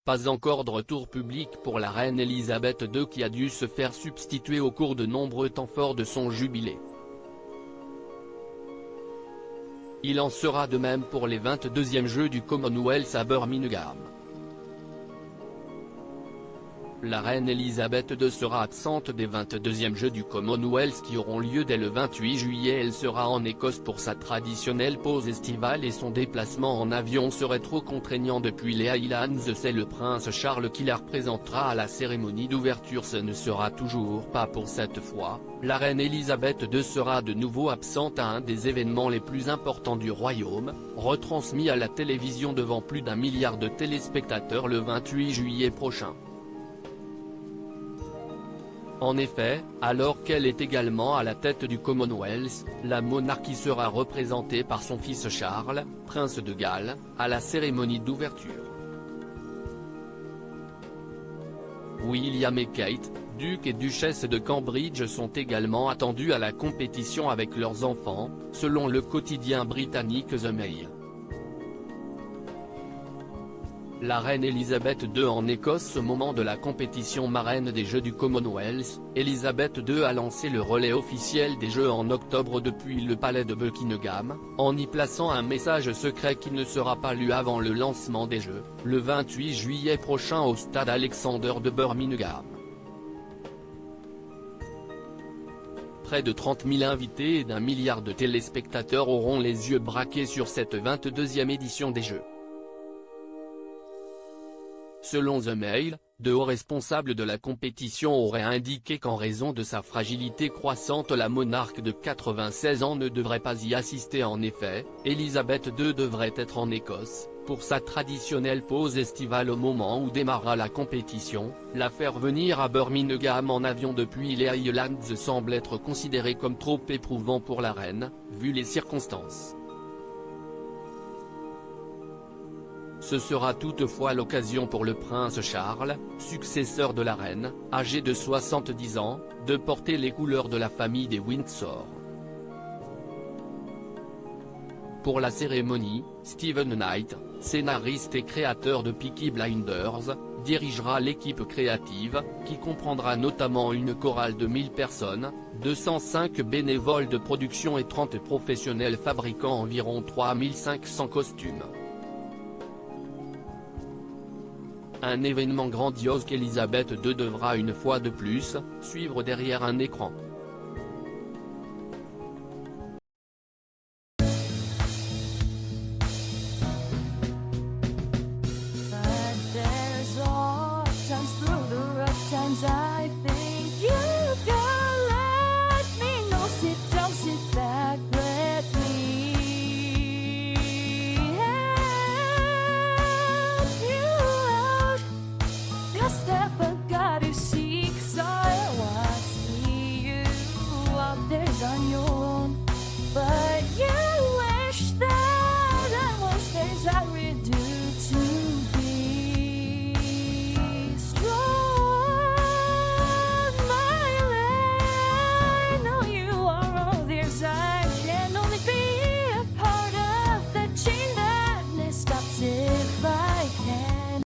Pas encore de retour public pour la reine Elisabeth II qui a dû se faire substituer au cours de nombreux temps forts de son jubilé. Il en sera de même pour les 22e Jeux du Commonwealth à Birmingham. La reine Elisabeth II sera absente des 22e Jeux du Commonwealth qui auront lieu dès le 28 juillet. Elle sera en Écosse pour sa traditionnelle pause estivale et son déplacement en avion serait trop contraignant depuis les Highlands. C'est le prince Charles qui la représentera à la cérémonie d'ouverture. Ce ne sera toujours pas pour cette fois, la reine Elisabeth II sera de nouveau absente à un des événements les plus importants du royaume, retransmis à la télévision devant plus d'1 milliard de téléspectateurs le 28 juillet prochain. En effet, alors qu'elle est également à la tête du Commonwealth, la monarchie sera représentée par son fils Charles, prince de Galles, à la cérémonie d'ouverture. William et Kate, duc et duchesse de Cambridge, sont également attendus à la compétition avec leurs enfants, selon le quotidien britannique The Mail. La reine Elisabeth II en Écosse. Au moment de la compétition marraine des Jeux du Commonwealth, Elisabeth II a lancé le relais officiel des Jeux en octobre depuis le palais de Buckingham, en y plaçant un message secret qui ne sera pas lu avant le lancement des Jeux, le 28 juillet prochain au stade Alexander de Birmingham. Près de 30 000 invités et d'1 milliard de téléspectateurs auront les yeux braqués sur cette 22e édition des Jeux. Selon The Mail, de hauts responsables de la compétition auraient indiqué qu'en raison de sa fragilité croissante, la monarque de 96 ans ne devrait pas y assister. En effet, Elisabeth II devrait être en Écosse, pour sa traditionnelle pause estivale au moment où démarra la compétition. La faire venir à Birmingham en avion depuis les Highlands semble être considéré comme trop éprouvant pour la reine, vu les circonstances. Ce sera toutefois l'occasion pour le prince Charles, successeur de la reine, âgé de 70 ans, de porter les couleurs de la famille des Windsor. Pour la cérémonie, Steven Knight, scénariste et créateur de Peaky Blinders, dirigera l'équipe créative, qui comprendra notamment une chorale de 1000 personnes, 205 bénévoles de production et 30 professionnels fabriquant environ 3500 costumes. Un événement grandiose qu'Elisabeth II devra une fois de plus, suivre derrière un écran.